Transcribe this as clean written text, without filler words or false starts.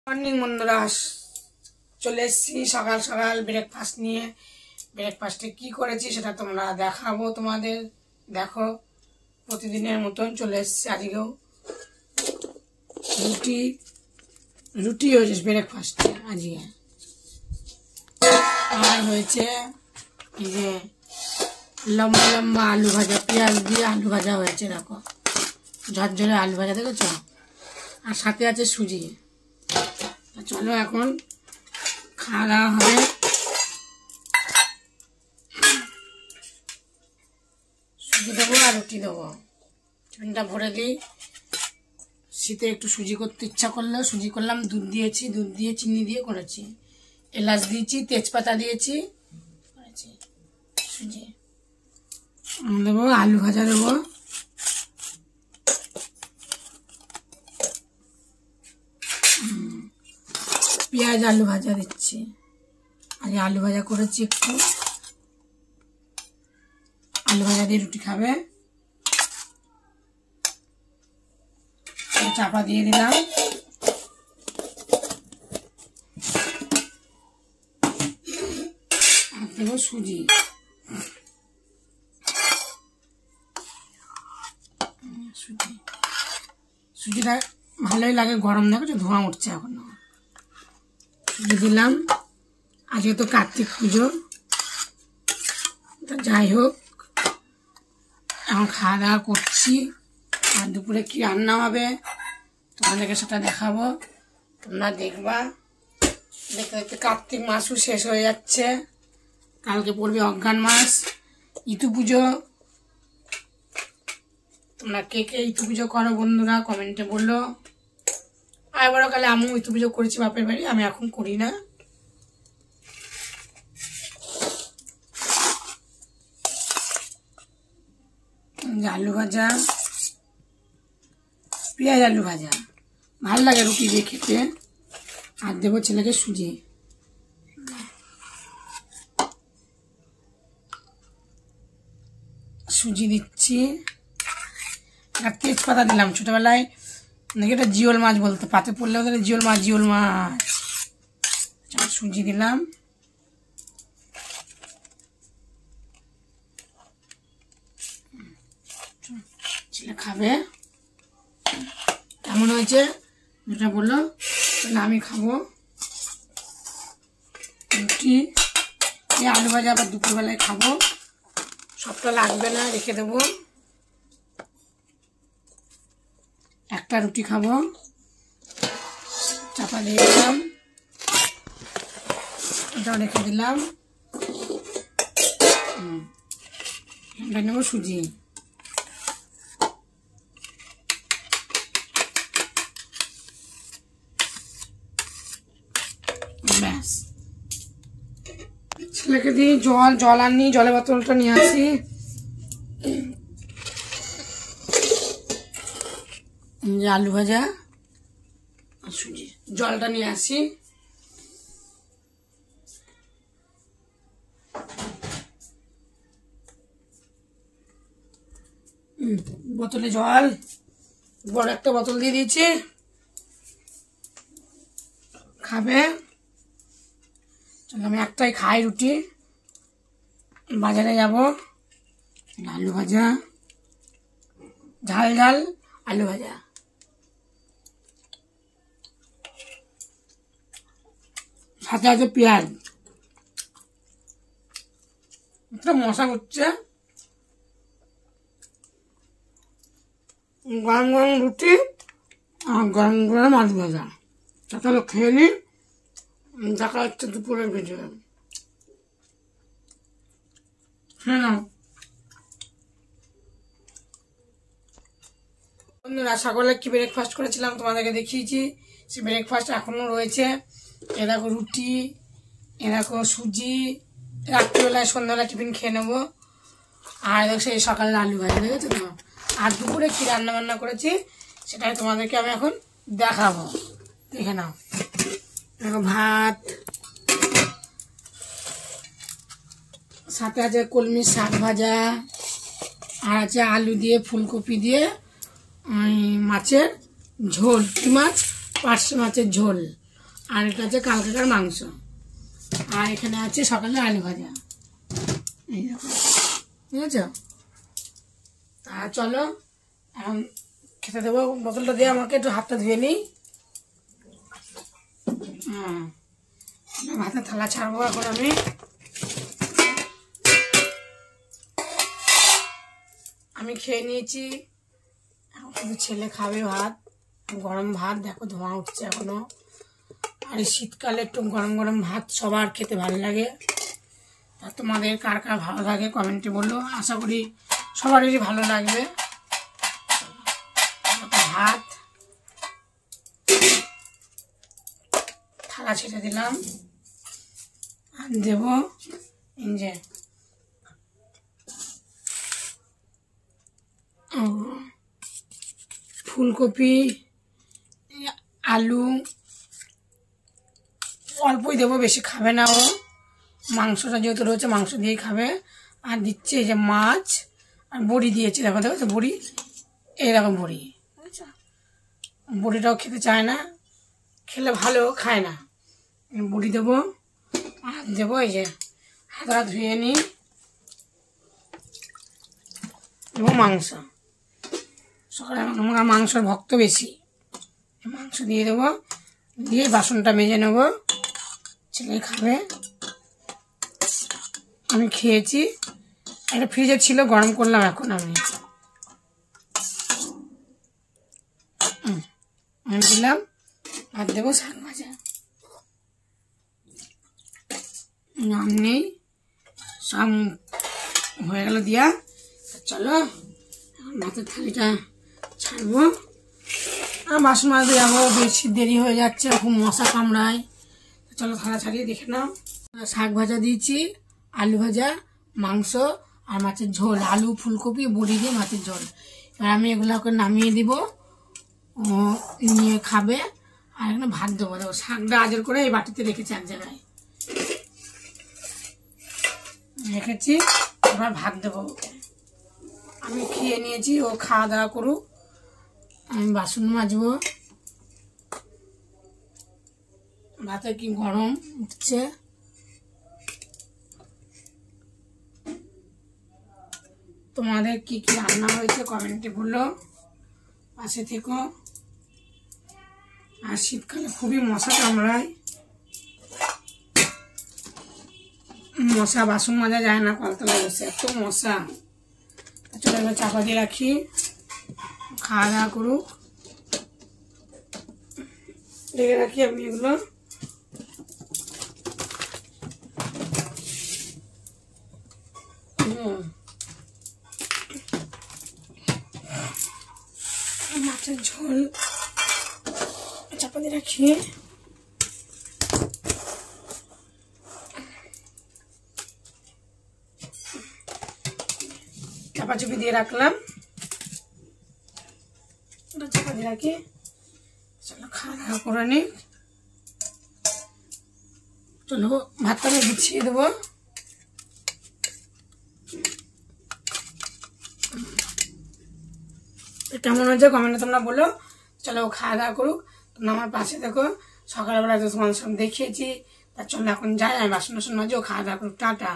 Morning বন্ধুরা, চলে এসেছি সকাল সকাল ব্রেকফাস্ট নিয়ে। ব্রেকফাস্টে কি করেছি সেটা তোমরা দেখাবো তোমাদের। দেখো, প্রতিদিনের মতন চলে এসেছি আজকেও। রুটি হয়েছে ব্রেকফাস্টে আজকে, আর হয়েছে এই যে লম্বা লম্বা আলু ভাজা, পেঁয়াজ দিয়ে আলু ভাজা হয়েছে। দেখো, ঝরঝরে আলু ভাজা দেখেছ, আর সাথে আছে সুজি। চলো এখন খাওয়া দাওয়া হবে। সুজি দেবো আর রুটি দেবো, টিফিনটা ভরে দিই। শীতে একটু সুজি করতে ইচ্ছা করলেও সুজি করলাম। দুধ দিয়েছি, দুধ দিয়ে চিনি দিয়ে করেছি, এলাচ দিয়েছি, তেজপাতা দিয়েছি, করেছি সুজি। দেবো আলু ভাজা দেবো, পেঁয়াজ আলু ভাজা দিচ্ছি। আজ আলু ভাজা করেছি, একটু আলু ভাজা দিয়ে রুটি খাবে। চাপা দিয়ে দিলাম। আর দেবো সুজি। সুজিটা ভালোই লাগে, গরম দেখো ধোঁয়া উঠছে এখনো। সুজি দিলাম। আজকে তো কার্তিক পুজো, যাই হোক এখন খাওয়া দাওয়া করছি। আর দুপুরে কি রান্না হবে তোমাদেরকে সেটা দেখাবো, তোমরা দেখবা। দেখতে দেখতে কার্তিক মাসও শেষ হয়ে যাচ্ছে, কালকে পড়বে অঘ্রান মাস, ইতু পুজো। তোমরা কে কে ইতু পুজো করো বন্ধুরা কমেন্টে বললো। আর বড়কালে আমিও ইতু পুজো করেছি বাপের বাড়ি, আমি এখন করি না। আলু ভাজা, পেঁয়াজ আলু ভাজা ভালো লাগে রুটি দিয়ে খেতে। আর দেবো ছেলেকে সুজি। সুজি দিচ্ছি, আর তেজপাতা দিলাম। ছোটবেলায় নাকি এটা জিওল মাছ বলতো, পাতে পড়লে ওদের জিওল মাছ, জিওল মাছ। সুজি দিলাম। ছেলে খাবে, কেমন হয়েছে যেটা বললো, তাহলে আমি খাবো। রুটি আলু ভাজা আবার দুপুরবেলায় খাবো, সবটা লাগবে না, রেখে দেবো। একটা রুটি খাবো, চাপা দিয়ে দিলাম, এটাও রেখে দিলাম। এটা নেবো সুজি। ব্যাস, ছেলেকে দিয়ে জল আনি, জলের বোতলটা নিয়ে আসি। আলু ভাজা আর সুজি, জলটা নিয়ে আসি। বোতলে জল, বড় একটা বোতল দিয়ে দিয়েছি, খাবে। চলো আমি একটাই খাই রুটি। বাজারে যাব, আলু ভাজা, ঝাল ঝাল আলু ভাজা, সাথে আছে পেঁয়াজ। একটা মশা করছে। গরম গরম রুটি আর গরম গরম আলু ভাজা, তাহলে খেয়ে নিই। দেখা হচ্ছে দুপুরের ভিডিও। হ্যাঁ বন্ধুরা, সকালে কি ব্রেকফাস্ট করেছিলাম তোমাদেরকে দেখিয়েছি, সে ব্রেকফাস্ট এখনো রয়েছে। এ দেখো রুটি, এ দেখো সুজি, রাত্রিবেলায় সন্ধ্যাবেলা টিফিন খেয়ে নেবো। আর দেখো সেই সকালের আলু ভাজা, দেখেছো তো। আর দুপুরে কি রান্না বান্না করেছি সেটাই তোমাদেরকে আমি এখন দেখাবো, দেখে নাও। দেখো ভাত, সাথে আছে কলমি শাক ভাজা, আর আছে আলু দিয়ে ফুলকপি দিয়ে মাছের ঝোল, কি মাছ, পার্শে মাছের ঝোল। আর এটা হচ্ছে কালকেকার মাংস, আর এখানে আছে সকালে আলু ভাজা। এই দেখো, বুঝেছ? তা চলো এখন খেতে দেবো। বোতলটা দিয়ে আমাকে একটু হাতটা ধুয়ে নিই। ভাতের থালা ছাড়বো এখন আমি। আমি খেয়ে নিয়েছি, এখন কিন্তু ছেলে খাবে ভাত, গরম ভাত। দেখো ধোঁয়া উঠছে এখনো। আর এই শীতকালে একটু গরম গরম ভাত সবার খেতে ভালো লাগে। আর তোমাদের কার কার ভালো লাগে কমেন্টে বললো, আশা করি সবারই ভালো লাগবে। ভাত থালা ছেড়ে দিলাম, আর দেব যে ফুলকপি, আলু অল্পই দেবো, বেশি খাবে না ও। মাংসটা যেহেতু রয়েছে মাংস দিয়েই খাবে। আর দিচ্ছে এই যে মাছ, আর বড়ি দিয়েছে। দেখো দেখো বড়ি, এই দেখো বড়ি, বুঝেছ? বড়িটাও খেতে চায় না, খেলে ভালো খায় না। বড়ি দেবো, আর দেবো এই যে হাত ধুয়ে নিই, দেবো মাংস। সকালে আমার মাংসর ভক্ত বেশি, মাংস দিয়ে দেবো, দিয়ে বাসনটা মেজে নেবো, ছেলে খাবে। আমি খেয়েছি, একটা ফ্রিজে ছিল গরম করলাম এখন আমি দিলাম। আর দেবো শাক ভাজা, নাম নেই, সব হয়ে গেল দিয়া। চলো এখন ভাতের থালিটা ছাড়বো, আর বাসন মাজতে যাবো, বেশি দেরি হয়ে যাচ্ছে, খুব মশা কামড়ায়। চলো থালা ছাড়িয়ে দেখে নাও। শাক ভাজা দিয়েছি, আলু ভাজা, মাংস আর মাছের ঝোল, আলু ফুলকপি বড়ি দিয়ে মাছের ঝোল। এবার আমি এগুলোকে নামিয়ে দিব, নিয়ে খাবে। আর এখানে ভাত দেবো। দেখো শাকটা আজের করে এই বাটিতে রেখেছি, এক জায়গায় রেখেছি। এবার ভাত দেবো ওকে। আমি খেয়ে নিয়েছি, ও খাওয়া দাওয়া করুক, আমি বাসন মাজবো। ভাতে কি গরম উঠছে। তোমাদের কি কি রান্না হয়েছে কমেন্টে বলো, পাশে থেকো। আর শীতকালে খুবই মশা কামড়ায়, মশা, বাসন মাজা যায় না কলতলায় বসে, এত মশা। চলো এবার চাপা দিয়ে রাখি, খাওয়া দাওয়া করুক, রেখে রাখি আমি এগুলো। মাছের ঝোল চাপা দিয়ে রাখি। চাপাচুপি দিয়ে রাখলাম, ওটা চাপা দিয়ে রাখি। চলো খাওয়া দাওয়া করে নি। চলো ভাতটা আমি গুছিয়ে দেবো। কেমন হয়েছে কমেন্টে তোমরা বলো। চলো খাওয়া দাওয়া করুক, তোমরা আমার পাশে দেখো। সকালবেলা তো তোমাদের সব দেখিয়েছি, তার জন্য এখন যাই, আমি বাসন টাসন মাঝেও খাওয়া দাওয়া করুক। টাটা।